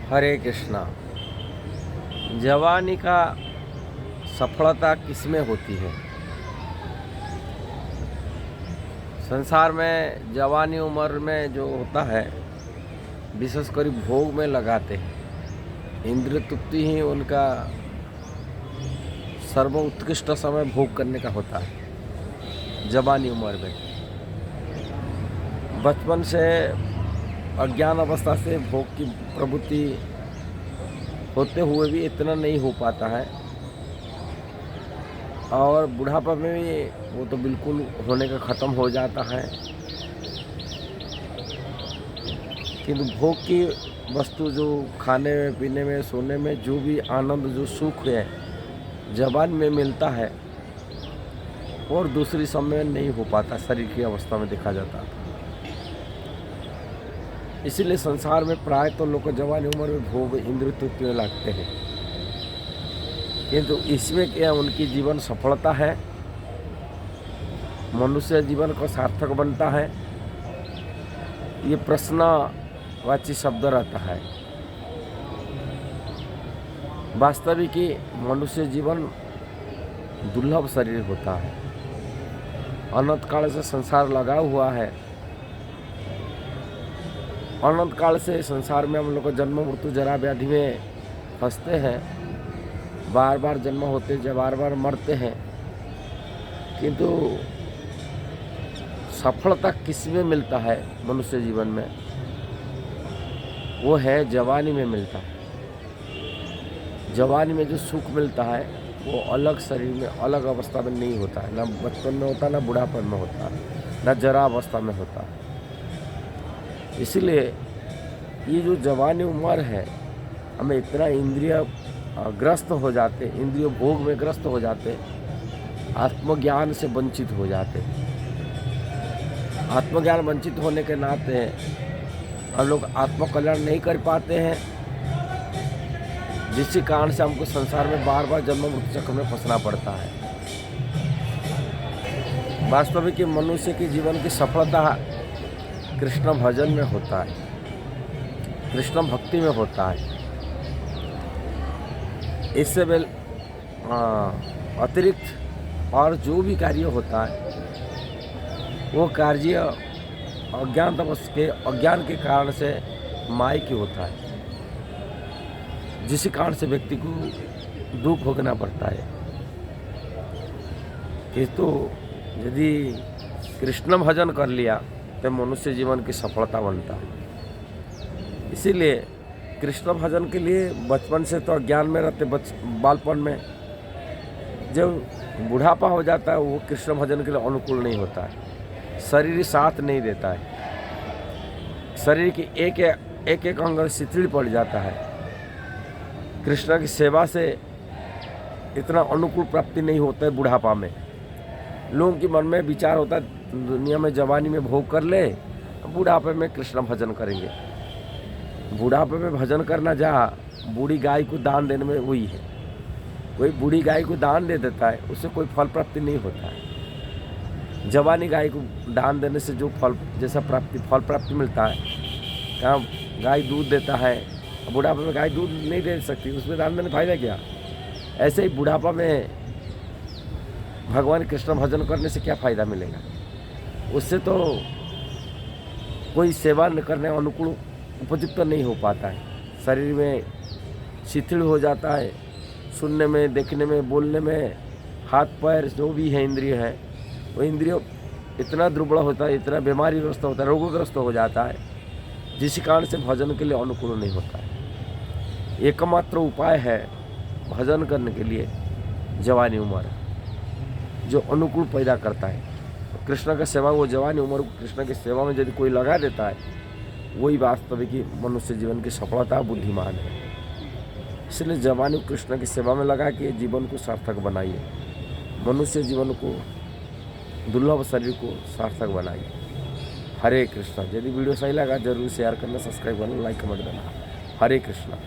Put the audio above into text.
हरे कृष्णा। जवानी का सफलता किसमें होती है? संसार में जवानी उम्र में जो होता है विशेषकर भोग में लगाते हैं। इंद्रिय तृप्ति ही उनका सर्वोत्कृष्ट समय भोग करने का होता है। जवानी उम्र में बचपन से अज्ञान अवस्था से भोग की प्रवृत्ति होते हुए भी इतना नहीं हो पाता है, और बुढ़ापा में भी वो तो बिल्कुल होने का ख़त्म हो जाता है। किंतु भोग की वस्तु जो खाने में, पीने में, सोने में जो भी आनंद, जो सुख है जवान में मिलता है और दूसरी समय में नहीं हो पाता, शरीर की अवस्था में देखा जाता है। इसीलिए संसार में प्राय तो लोग जवानी उम्र में भोग इंद्रिय तृप्ति में लगते हैं, किंतु इसमें क्या उनकी जीवन सफलता है, मनुष्य जीवन को सार्थक बनता है, ये प्रश्नवाची शब्द रहता है। वास्तविक ही मनुष्य जीवन दुर्लभ शरीर होता है, अनंत काल से संसार लगा हुआ है। अनंत काल से संसार में हम लोग जन्म मृत्यु जरा व्याधि में फंसते हैं, बार बार जन्म होते, जब बार बार मरते हैं, किंतु सफलता किस में मिलता है मनुष्य जीवन में? वो है जवानी में मिलता है। जवानी में जो सुख मिलता है वो अलग शरीर में, अलग अवस्था में नहीं होता है, ना बचपन में होता, ना बुढ़ापन में होता, ना जरा अवस्था में होता। इसलिए ये जो जवानी उम्र है, हमें इतना इंद्रिय ग्रस्त हो जाते, इंद्रिय भोग में ग्रस्त हो जाते, आत्मज्ञान से वंचित हो जाते। आत्मज्ञान वंचित होने के नाते हम लोग आत्मकल्याण नहीं कर पाते हैं, जिसके कारण से हमको संसार में बार बार जन्म मृत्यु चक्र में फंसना पड़ता है। वास्तविक मनुष्य की जीवन की सफलता कृष्ण भजन में होता है, कृष्ण भक्ति में होता है। इससे अतिरिक्त और जो भी कार्य होता है वो कार्य अज्ञान के कारण से माया की होता है, जिस कारण से व्यक्ति को दुख भोगना पड़ता है। किंतु यदि कृष्ण भजन कर लिया तो मनुष्य जीवन की सफलता बनता है। इसीलिए कृष्ण भजन के लिए बचपन से तो अज्ञान में रहते, बालपन में जब बुढ़ापा हो जाता है वो कृष्ण भजन के लिए अनुकूल नहीं होता है। शरीर साथ नहीं देता है, शरीर की एक एक अंग शिथिल पड़ जाता है। कृष्ण की सेवा से इतना अनुकूल प्राप्ति नहीं होता है बुढ़ापा में। लोगों के मन में विचार होता है दुनिया में जवानी में भोग कर ले, बुढ़ापे में कृष्ण भजन करेंगे। बुढ़ापे में भजन करना जा बूढ़ी गाय को दान देने में वही है। कोई बूढ़ी गाय को दान दे देता है, उससे कोई फल प्राप्ति नहीं होता है। जवानी गाय को दान देने से जो फल प्राप्ति मिलता है, कहाँ गाय दूध देता है, बुढ़ापे में गाय दूध नहीं दे सकती, उसमें दान देने फायदा क्या? ऐसे ही बुढ़ापा में भगवान कृष्ण भजन करने से क्या फ़ायदा मिलेगा? उससे तो कोई सेवा करने अनुकूल उपयुक्त तो नहीं हो पाता है। शरीर में शिथिल हो जाता है, सुनने में, देखने में, बोलने में, हाथ पैर जो भी है इंद्रिय है, वो इंद्रिय इतना दुर्बल होता है, इतना बीमारीग्रस्त होता है, रोगग्रस्त हो जाता है, जिस कारण से भजन के लिए अनुकूल नहीं होता है। एकमात्र उपाय है भजन करने के लिए जवानी उम्र, जो अनुकूल पैदा करता है। कृष्ण का सेवा, वो जवानी उम्र को कृष्ण की सेवा में यदि कोई लगा देता है, वही वास्तविक मनुष्य जीवन की सफलता, बुद्धिमान है। इसलिए जवानी कृष्ण की सेवा में लगा के जीवन को सार्थक बनाइए, मनुष्य जीवन को, दुर्लभ शरीर को सार्थक बनाइए। हरे कृष्णा। यदि वीडियो सही लगा जरूर शेयर करना, सब्सक्राइब करना, लाइक कमेंट करना। हरे कृष्णा।